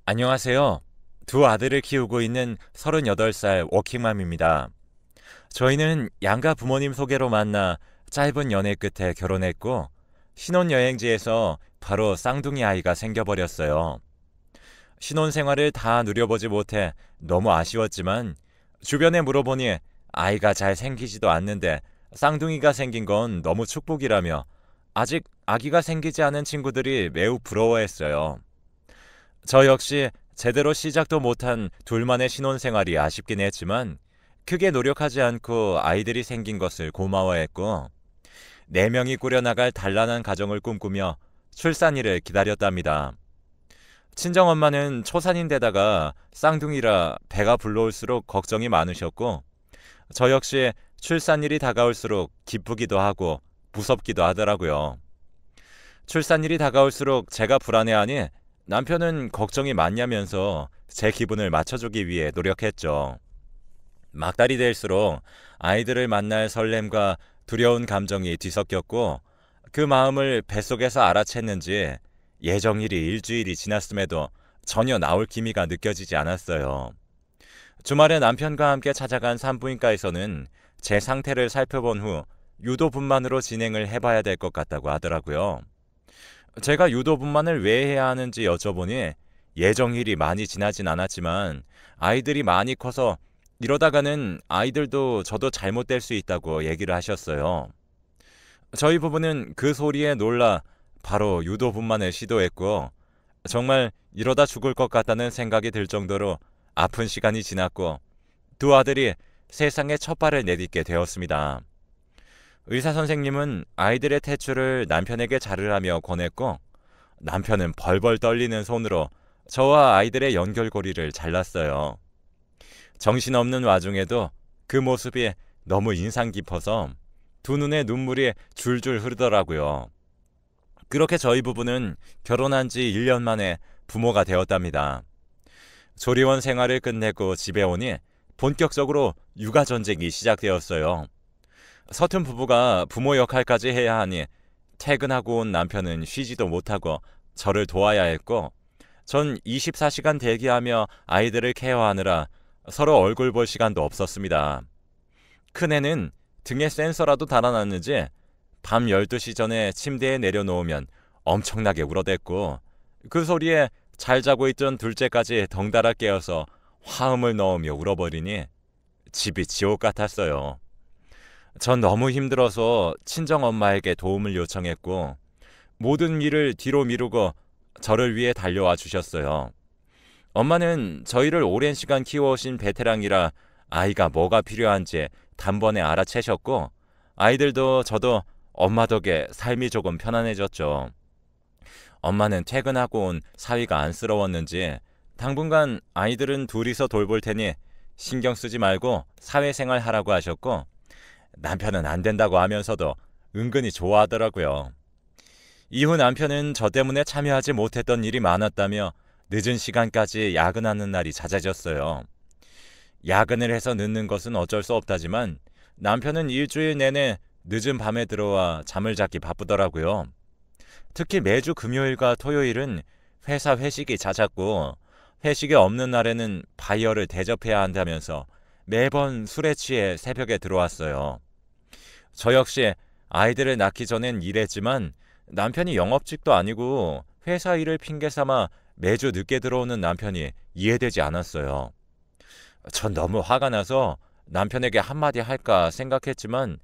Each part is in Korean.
안녕하세요. 두 아들을 키우고 있는 38살 워킹맘입니다. 저희는 양가 부모님 소개로 만나 짧은 연애 끝에 결혼했고, 신혼여행지에서 바로 쌍둥이 아이가 생겨버렸어요. 신혼생활을 다 누려보지 못해 너무 아쉬웠지만, 주변에 물어보니 아이가 잘 생기지도 않는데 쌍둥이가 생긴 건 너무 축복이라며, 아직 아기가 생기지 않은 친구들이 매우 부러워했어요. 저 역시 제대로 시작도 못한 둘만의 신혼생활이 아쉽긴 했지만 크게 노력하지 않고 아이들이 생긴 것을 고마워했고, 네 명이 꾸려나갈 단란한 가정을 꿈꾸며 출산일을 기다렸답니다. 친정엄마는 초산인데다가 쌍둥이라 배가 불러올수록 걱정이 많으셨고, 저 역시 출산일이 다가올수록 기쁘기도 하고 무섭기도 하더라고요. 출산일이 다가올수록 제가 불안해하니 남편은 걱정이 많냐면서 제 기분을 맞춰주기 위해 노력했죠. 막달이 될수록 아이들을 만날 설렘과 두려운 감정이 뒤섞였고, 그 마음을 뱃속에서 알아챘는지 예정일이 일주일이 지났음에도 전혀 나올 기미가 느껴지지 않았어요. 주말에 남편과 함께 찾아간 산부인과에서는 제 상태를 살펴본 후 유도분만으로 진행을 해봐야 될 것 같다고 하더라고요. 제가 유도분만을 왜 해야 하는지 여쭤보니 예정일이 많이 지나진 않았지만 아이들이 많이 커서 이러다가는 아이들도 저도 잘못될 수 있다고 얘기를 하셨어요. 저희 부부는 그 소리에 놀라 바로 유도분만을 시도했고, 정말 이러다 죽을 것 같다는 생각이 들 정도로 아픈 시간이 지났고, 두 아들이 세상에 첫 발을 내딛게 되었습니다. 의사 선생님은 아이들의 태출을 남편에게 자르라며 권했고, 남편은 벌벌 떨리는 손으로 저와 아이들의 연결고리를 잘랐어요. 정신없는 와중에도 그 모습이 너무 인상 깊어서 두 눈에 눈물이 줄줄 흐르더라고요. 그렇게 저희 부부는 결혼한 지 1년 만에 부모가 되었답니다. 조리원 생활을 끝내고 집에 오니 본격적으로 육아 전쟁이 시작되었어요. 서툰 부부가 부모 역할까지 해야 하니 퇴근하고 온 남편은 쉬지도 못하고 저를 도와야 했고, 전 24시간 대기하며 아이들을 케어하느라 서로 얼굴 볼 시간도 없었습니다. 큰애는 등에 센서라도 달아놨는지 밤 12시 전에 침대에 내려놓으면 엄청나게 울어댔고, 그 소리에 잘 자고 있던 둘째까지 덩달아 깨어서 화음을 넣으며 울어버리니 집이 지옥 같았어요. 전 너무 힘들어서 친정엄마에게 도움을 요청했고, 모든 일을 뒤로 미루고 저를 위해 달려와 주셨어요. 엄마는 저희를 오랜 시간 키워오신 베테랑이라 아이가 뭐가 필요한지 단번에 알아채셨고, 아이들도 저도 엄마 덕에 삶이 조금 편안해졌죠. 엄마는 퇴근하고 온 사위가 안쓰러웠는지 당분간 아이들은 둘이서 돌볼 테니 신경 쓰지 말고 사회생활 하라고 하셨고, 남편은 안 된다고 하면서도 은근히 좋아하더라고요. 이후 남편은 저 때문에 참여하지 못했던 일이 많았다며 늦은 시간까지 야근하는 날이 잦아졌어요. 야근을 해서 늦는 것은 어쩔 수 없다지만 남편은 일주일 내내 늦은 밤에 들어와 잠을 자기 바쁘더라고요. 특히 매주 금요일과 토요일은 회사 회식이 잦았고, 회식이 없는 날에는 바이어를 대접해야 한다면서 매번 술에 취해 새벽에 들어왔어요. 저 역시 아이들을 낳기 전엔 일했지만 남편이 영업직도 아니고 회사 일을 핑계 삼아 매주 늦게 들어오는 남편이 이해되지 않았어요. 전 너무 화가 나서 남편에게 한마디 할까 생각했지만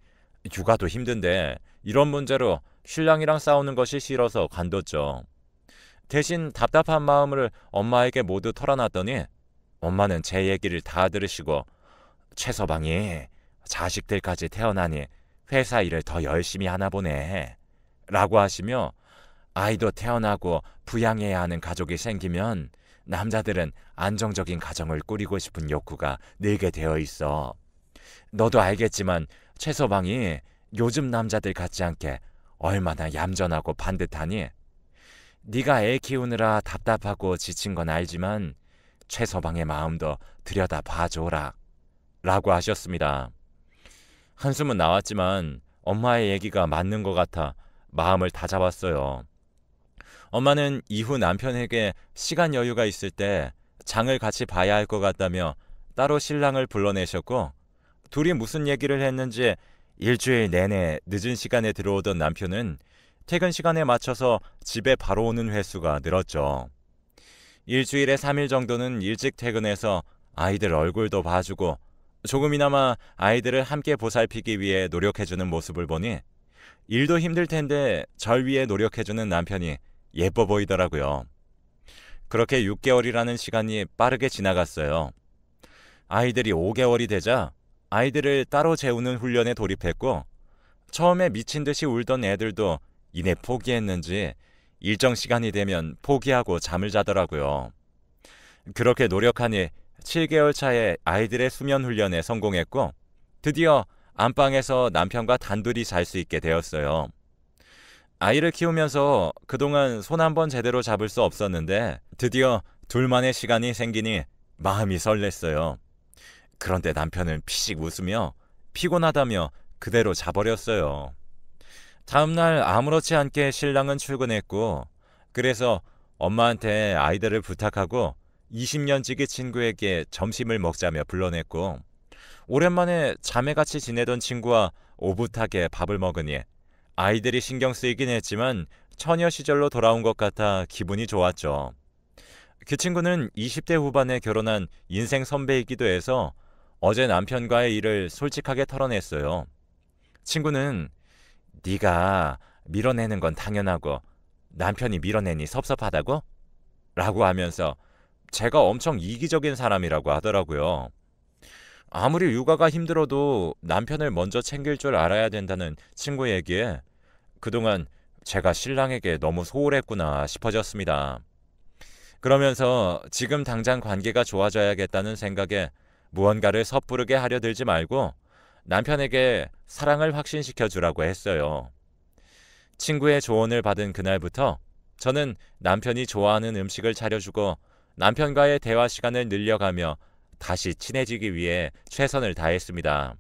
육아도 힘든데 이런 문제로 신랑이랑 싸우는 것이 싫어서 관뒀죠. 대신 답답한 마음을 엄마에게 모두 털어놨더니 엄마는 제 얘기를 다 들으시고, 최서방이 자식들까지 태어나니 회사 일을 더 열심히 하나 보네 라고 하시며, 아이도 태어나고 부양해야 하는 가족이 생기면 남자들은 안정적인 가정을 꾸리고 싶은 욕구가 늘게 되어 있어. 너도 알겠지만 최서방이 요즘 남자들 같지 않게 얼마나 얌전하고 반듯하니? 네가 애 키우느라 답답하고 지친 건 알지만 최서방의 마음도 들여다 봐줘라 라고 하셨습니다. 한숨은 나왔지만 엄마의 얘기가 맞는 것 같아 마음을 다잡았어요. 엄마는 이후 남편에게 시간 여유가 있을 때 장을 같이 봐야 할 것 같다며 따로 신랑을 불러내셨고, 둘이 무슨 얘기를 했는지 일주일 내내 늦은 시간에 들어오던 남편은 퇴근 시간에 맞춰서 집에 바로 오는 횟수가 늘었죠. 일주일에 3일 정도는 일찍 퇴근해서 아이들 얼굴도 봐주고 조금이나마 아이들을 함께 보살피기 위해 노력해주는 모습을 보니 일도 힘들 텐데 절 위해 노력해주는 남편이 예뻐 보이더라고요. 그렇게 6개월이라는 시간이 빠르게 지나갔어요. 아이들이 5개월이 되자 아이들을 따로 재우는 훈련에 돌입했고, 처음에 미친 듯이 울던 애들도 이내 포기했는지 일정 시간이 되면 포기하고 잠을 자더라고요. 그렇게 노력하니 7개월 차에 아이들의 수면 훈련에 성공했고, 드디어 안방에서 남편과 단둘이 잘 수 있게 되었어요. 아이를 키우면서 그동안 손 한 번 제대로 잡을 수 없었는데 드디어 둘만의 시간이 생기니 마음이 설렜어요. 그런데 남편은 피식 웃으며 피곤하다며 그대로 자버렸어요. 다음날 아무렇지 않게 신랑은 출근했고, 그래서 엄마한테 아이들을 부탁하고 20년 지기 친구에게 점심을 먹자며 불러냈고, 오랜만에 자매같이 지내던 친구와 오붓하게 밥을 먹으니 아이들이 신경 쓰이긴 했지만 처녀 시절로 돌아온 것 같아 기분이 좋았죠. 그 친구는 20대 후반에 결혼한 인생 선배이기도 해서 어제 남편과의 일을 솔직하게 털어냈어요. 친구는 네가 밀어내는 건 당연하고 남편이 밀어내니 섭섭하다고? 라고 하면서 제가 엄청 이기적인 사람이라고 하더라고요. 아무리 육아가 힘들어도 남편을 먼저 챙길 줄 알아야 된다는 친구 얘기에 그동안 제가 신랑에게 너무 소홀했구나 싶어졌습니다. 그러면서 지금 당장 관계가 좋아져야겠다는 생각에 무언가를 섣부르게 하려 들지 말고 남편에게 사랑을 확신시켜 주라고 했어요. 친구의 조언을 받은 그날부터 저는 남편이 좋아하는 음식을 차려주고 남편과의 대화 시간을 늘려가며 다시 친해지기 위해 최선을 다했습니다.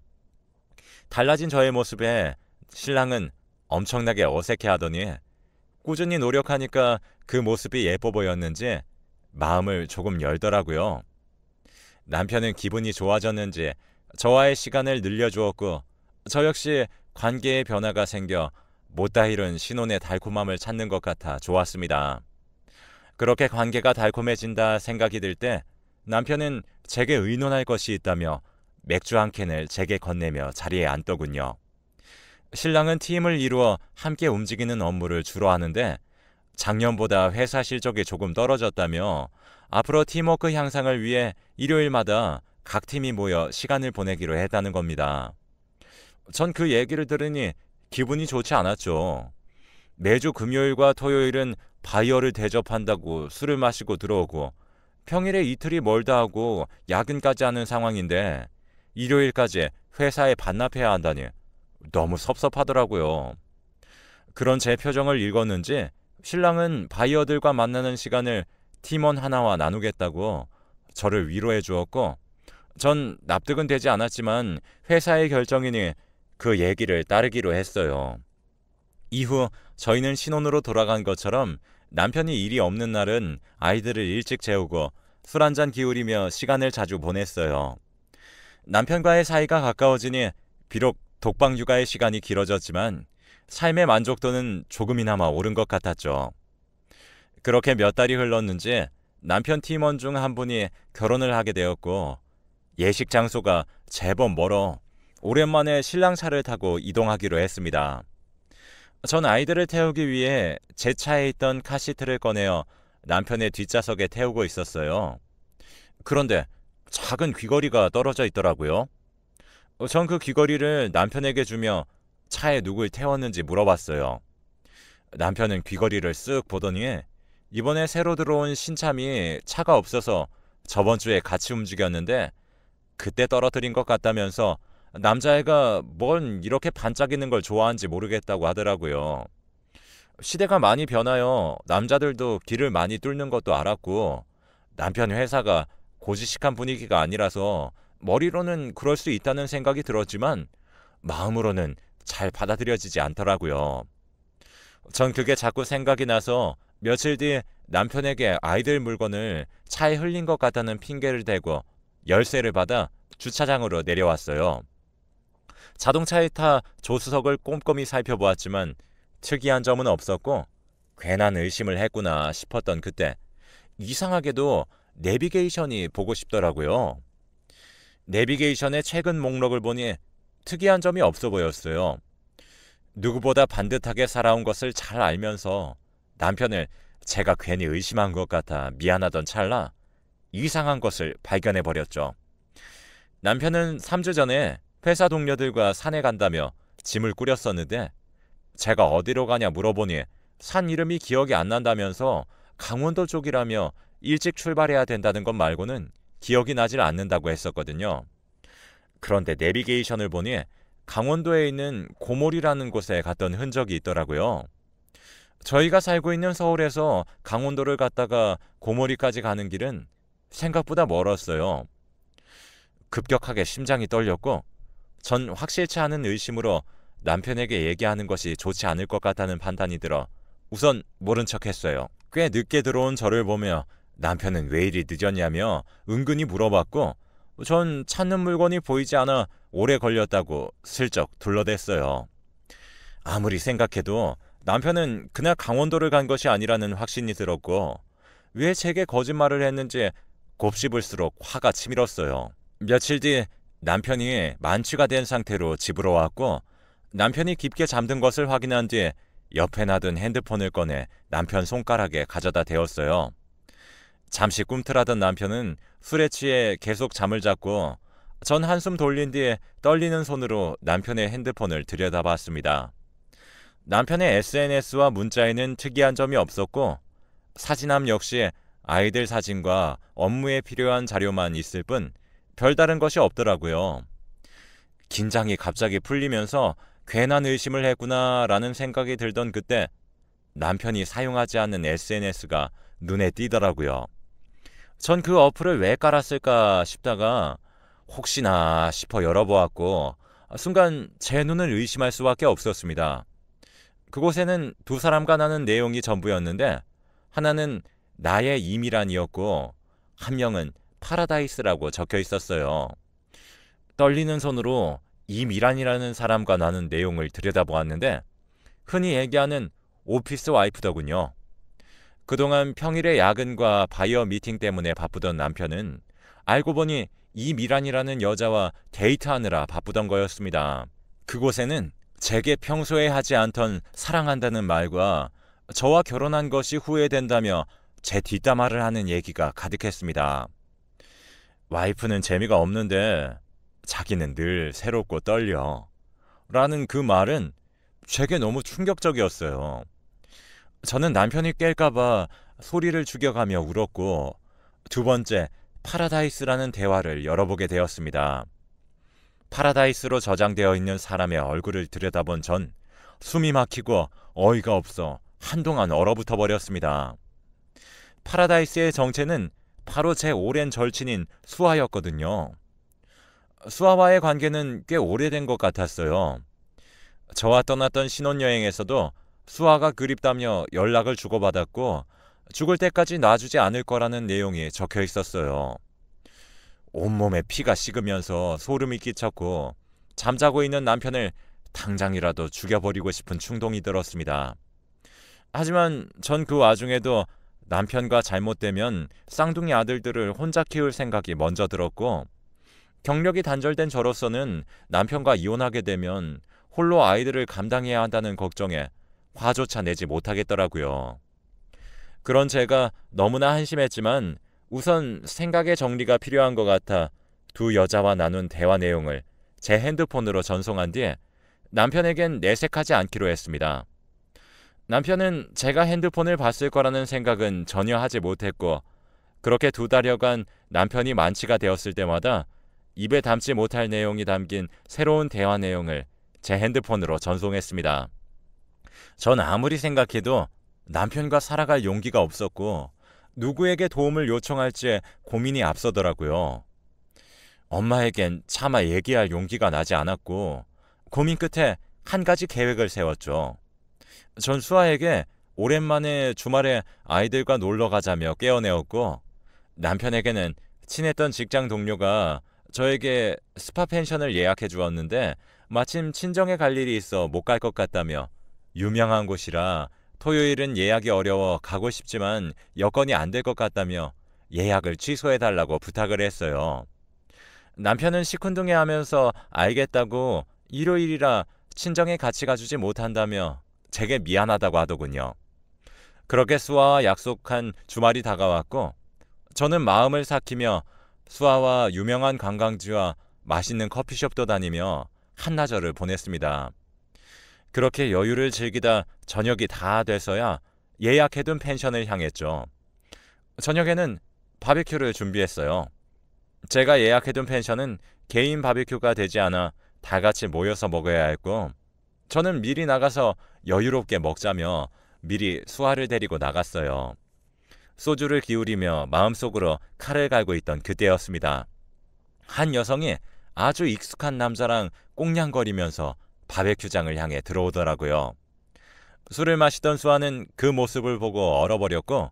달라진 저의 모습에 신랑은 엄청나게 어색해하더니 꾸준히 노력하니까 그 모습이 예뻐 보였는지 마음을 조금 열더라고요. 남편은 기분이 좋아졌는지 저와의 시간을 늘려주었고, 저 역시 관계의 변화가 생겨 못다 이룬 신혼의 달콤함을 찾는 것 같아 좋았습니다. 그렇게 관계가 달콤해진다 생각이 들 때 남편은 제게 의논할 것이 있다며 맥주 한 캔을 제게 건네며 자리에 앉더군요. 신랑은 팀을 이루어 함께 움직이는 업무를 주로 하는데 작년보다 회사 실적이 조금 떨어졌다며 앞으로 팀워크 향상을 위해 일요일마다 각 팀이 모여 시간을 보내기로 했다는 겁니다. 전 그 얘기를 들으니 기분이 좋지 않았죠. 매주 금요일과 토요일은 바이어를 대접한다고 술을 마시고 들어오고 평일에 이틀이 멀다 하고 야근까지 하는 상황인데 일요일까지 회사에 반납해야 한다니 너무 섭섭하더라고요. 그런 제 표정을 읽었는지 신랑은 바이어들과 만나는 시간을 팀원 하나와 나누겠다고 저를 위로해 주었고, 전 납득은 되지 않았지만 회사의 결정이니 그 얘기를 따르기로 했어요. 이후 저희는 신혼으로 돌아간 것처럼 남편이 일이 없는 날은 아이들을 일찍 재우고 술 한잔 기울이며 시간을 자주 보냈어요. 남편과의 사이가 가까워지니 비록 독방 육아의 시간이 길어졌지만 삶의 만족도는 조금이나마 오른 것 같았죠. 그렇게 몇 달이 흘렀는지 남편 팀원 중 한 분이 결혼을 하게 되었고, 예식 장소가 제법 멀어 오랜만에 신랑 차를 타고 이동하기로 했습니다. 전 아이들을 태우기 위해 제 차에 있던 카시트를 꺼내어 남편의 뒷좌석에 태우고 있었어요. 그런데 작은 귀걸이가 떨어져 있더라고요. 전 그 귀걸이를 남편에게 주며 차에 누굴 태웠는지 물어봤어요. 남편은 귀걸이를 쓱 보더니 이번에 새로 들어온 신참이 차가 없어서 저번 주에 같이 움직였는데 그때 떨어뜨린 것 같다면서 남자애가 뭔 이렇게 반짝이는 걸 좋아하는지 모르겠다고 하더라고요. 시대가 많이 변하여 남자들도 길을 많이 뚫는 것도 알았고, 남편 회사가 고지식한 분위기가 아니라서 머리로는 그럴 수 있다는 생각이 들었지만 마음으로는 잘 받아들여지지 않더라고요. 전 그게 자꾸 생각이 나서 며칠 뒤 남편에게 아이들 물건을 차에 흘린 것 같다는 핑계를 대고 열쇠를 받아 주차장으로 내려왔어요. 자동차에 타 조수석을 꼼꼼히 살펴보았지만 특이한 점은 없었고 괜한 의심을 했구나 싶었던 그때 이상하게도 내비게이션이 보고 싶더라고요. 내비게이션의 최근 목록을 보니 특이한 점이 없어 보였어요. 누구보다 반듯하게 살아온 것을 잘 알면서 남편을 제가 괜히 의심한 것 같아 미안하던 찰나 이상한 것을 발견해 버렸죠. 남편은 3주 전에 회사 동료들과 산에 간다며 짐을 꾸렸었는데 제가 어디로 가냐 물어보니 산 이름이 기억이 안 난다면서 강원도 쪽이라며 일찍 출발해야 된다는 것 말고는 기억이 나질 않는다고 했었거든요. 그런데 내비게이션을 보니 강원도에 있는 고몰이라는 곳에 갔던 흔적이 있더라고요. 저희가 살고 있는 서울에서 강원도를 갔다가 고몰이까지 가는 길은 생각보다 멀었어요. 급격하게 심장이 떨렸고 전 확실치 않은 의심으로 남편에게 얘기하는 것이 좋지 않을 것 같다는 판단이 들어 우선 모른 척했어요. 꽤 늦게 들어온 저를 보며 남편은 왜 이리 늦었냐며 은근히 물어봤고 전 찾는 물건이 보이지 않아 오래 걸렸다고 슬쩍 둘러댔어요. 아무리 생각해도 남편은 그날 강원도를 간 것이 아니라는 확신이 들었고 왜 제게 거짓말을 했는지 곱씹을수록 화가 치밀었어요. 며칠 뒤 남편이 만취가 된 상태로 집으로 왔고 남편이 깊게 잠든 것을 확인한 뒤 옆에 놔둔 핸드폰을 꺼내 남편 손가락에 가져다 대었어요. 잠시 꿈틀하던 남편은 술에 취해 계속 잠을 잤고 전 한숨 돌린 뒤에 떨리는 손으로 남편의 핸드폰을 들여다봤습니다. 남편의 SNS와 문자에는 특이한 점이 없었고 사진함 역시 아이들 사진과 업무에 필요한 자료만 있을 뿐 별다른 것이 없더라고요. 긴장이 갑자기 풀리면서 괜한 의심을 했구나라는 생각이 들던 그때 남편이 사용하지 않는 SNS가 눈에 띄더라고요. 전 그 어플을 왜 깔았을까 싶다가 혹시나 싶어 열어보았고 순간 제 눈을 의심할 수밖에 없었습니다. 그곳에는 두 사람과 나눈 내용이 전부였는데 하나는 나의 이미란이었고 한 명은 파라다이스라고 적혀 있었어요. 떨리는 손으로 이미란이라는 사람과 나눈 내용을 들여다보았는데 흔히 얘기하는 오피스 와이프더군요. 그동안 평일에 야근과 바이어 미팅 때문에 바쁘던 남편은 알고 보니 이미란이라는 여자와 데이트하느라 바쁘던 거였습니다. 그곳에는 제게 평소에 하지 않던 사랑한다는 말과 저와 결혼한 것이 후회된다며 제 뒷담화를 하는 얘기가 가득했습니다. 와이프는 재미가 없는데 자기는 늘 새롭고 떨려 라는 그 말은 제게 너무 충격적이었어요. 저는 남편이 깰까봐 소리를 죽여가며 울었고 두 번째 파라다이스라는 대화를 열어보게 되었습니다. 파라다이스로 저장되어 있는 사람의 얼굴을 들여다본 전 숨이 막히고 어이가 없어 한동안 얼어붙어 버렸습니다. 파라다이스의 정체는 바로 제 오랜 절친인 수아였거든요. 수아와의 관계는 꽤 오래된 것 같았어요. 저와 떠났던 신혼여행에서도 수아가 그립다며 연락을 주고받았고 죽을 때까지 놔주지 않을 거라는 내용이 적혀 있었어요. 온몸에 피가 식으면서 소름이 끼쳤고 잠자고 있는 남편을 당장이라도 죽여버리고 싶은 충동이 들었습니다. 하지만 전 그 와중에도 남편과 잘못되면 쌍둥이 아들들을 혼자 키울 생각이 먼저 들었고 경력이 단절된 저로서는 남편과 이혼하게 되면 홀로 아이들을 감당해야 한다는 걱정에 화조차 내지 못하겠더라고요. 그런 제가 너무나 한심했지만 우선 생각의 정리가 필요한 것 같아 두 여자와 나눈 대화 내용을 제 핸드폰으로 전송한 뒤에 남편에겐 내색하지 않기로 했습니다. 남편은 제가 핸드폰을 봤을 거라는 생각은 전혀 하지 못했고 그렇게 두 달여간 남편이 만취가 되었을 때마다 입에 담지 못할 내용이 담긴 새로운 대화 내용을 제 핸드폰으로 전송했습니다. 전 아무리 생각해도 남편과 살아갈 용기가 없었고 누구에게 도움을 요청할지 고민이 앞서더라고요. 엄마에겐 차마 얘기할 용기가 나지 않았고 고민 끝에 한 가지 계획을 세웠죠. 전 수아에게 오랜만에 주말에 아이들과 놀러 가자며 깨어내었고, 남편에게는 친했던 직장 동료가 저에게 스파 펜션을 예약해 주었는데 마침 친정에 갈 일이 있어 못 갈 것 같다며, 유명한 곳이라 토요일은 예약이 어려워 가고 싶지만 여건이 안 될 것 같다며 예약을 취소해 달라고 부탁을 했어요. 남편은 시큰둥해하면서 알겠다고 일요일이라 친정에 같이 가주지 못한다며 제게 미안하다고 하더군요. 그렇게 수아와 약속한 주말이 다가왔고, 저는 마음을 삭히며 수아와 유명한 관광지와 맛있는 커피숍도 다니며 한나절을 보냈습니다. 그렇게 여유를 즐기다 저녁이 다 돼서야 예약해둔 펜션을 향했죠. 저녁에는 바비큐를 준비했어요. 제가 예약해둔 펜션은 개인 바비큐가 되지 않아 다 같이 모여서 먹어야 했고, 저는 미리 나가서 여유롭게 먹자며 미리 수아를 데리고 나갔어요. 소주를 기울이며 마음속으로 칼을 갈고 있던 그때였습니다. 한 여성이 아주 익숙한 남자랑 꽁냥거리면서 바베큐장을 향해 들어오더라고요. 술을 마시던 수아는 그 모습을 보고 얼어버렸고,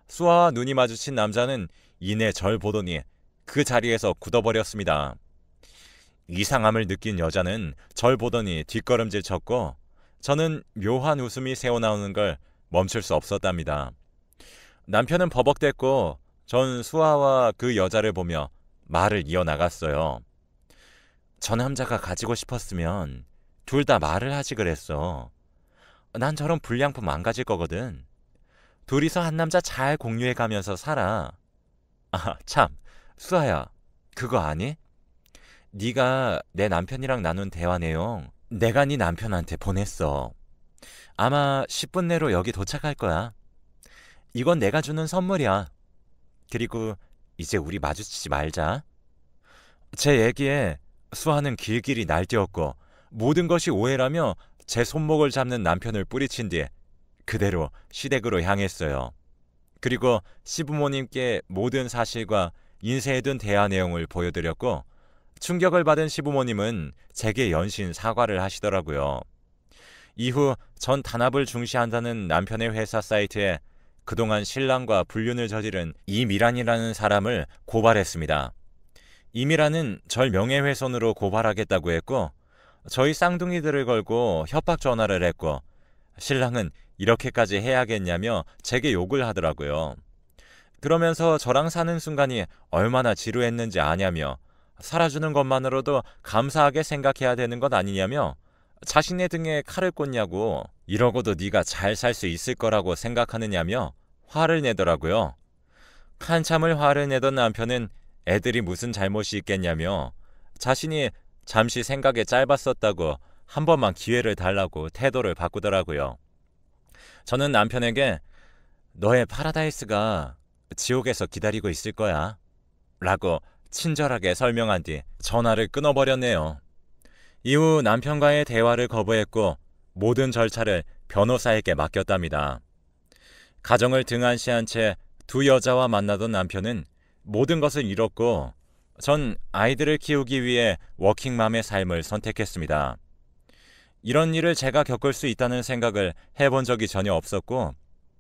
수아와 눈이 마주친 남자는 이내 절 보더니 그 자리에서 굳어버렸습니다. 이상함을 느낀 여자는 절 보더니 뒷걸음질 쳤고, 저는 묘한 웃음이 새어나오는 걸 멈출 수 없었답니다. 남편은 버벅댔고, 전 수아와 그 여자를 보며 말을 이어나갔어요. 저 남자가 가지고 싶었으면 둘 다 말을 하지 그랬어. 난 저런 불량품 안 가질 거거든. 둘이서 한 남자 잘 공유해 가면서 살아. 아, 참, 수아야, 그거 아니? 네가 내 남편이랑 나눈 대화 내용 내가 네 남편한테 보냈어. 아마 10분 내로 여기 도착할 거야. 이건 내가 주는 선물이야. 그리고 이제 우리 마주치지 말자. 제 얘기에 수아는 길길이 날뛰었고, 모든 것이 오해라며 제 손목을 잡는 남편을 뿌리친 뒤 그대로 시댁으로 향했어요. 그리고 시부모님께 모든 사실과 인쇄해둔 대화 내용을 보여드렸고, 충격을 받은 시부모님은 제게 연신 사과를 하시더라고요. 이후 전 단합을 중시한다는 남편의 회사 사이트에 그동안 신랑과 불륜을 저지른 이미란이라는 사람을 고발했습니다. 이미란은 절 명예훼손으로 고발하겠다고 했고, 저희 쌍둥이들을 걸고 협박 전화를 했고, 신랑은 이렇게까지 해야겠냐며 제게 욕을 하더라고요. 그러면서 저랑 사는 순간이 얼마나 지루했는지 아냐며, 살아주는 것만으로도 감사하게 생각해야 되는 것 아니냐며 자신의 등에 칼을 꽂냐고, 이러고도 네가 잘 살 수 있을 거라고 생각하느냐며 화를 내더라고요. 한참을 화를 내던 남편은 애들이 무슨 잘못이 있겠냐며 자신이 잠시 생각에 짧았었다고 한 번만 기회를 달라고 태도를 바꾸더라고요. 저는 남편에게 너의 파라다이스가 지옥에서 기다리고 있을 거야 라고 친절하게 설명한 뒤 전화를 끊어버렸네요. 이후 남편과의 대화를 거부했고 모든 절차를 변호사에게 맡겼답니다. 가정을 등한시한 채 두 여자와 만나던 남편은 모든 것을 잃었고, 전 아이들을 키우기 위해 워킹맘의 삶을 선택했습니다. 이런 일을 제가 겪을 수 있다는 생각을 해본 적이 전혀 없었고,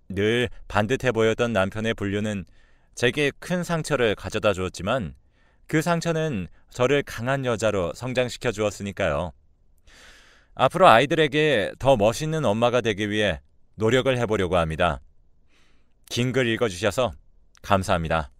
늘 반듯해 보였던 남편의 불륜은 제게 큰 상처를 가져다 주었지만, 그 상처는 저를 강한 여자로 성장시켜 주었으니까요. 앞으로 아이들에게 더 멋있는 엄마가 되기 위해 노력을 해보려고 합니다. 긴 글 읽어주셔서 감사합니다.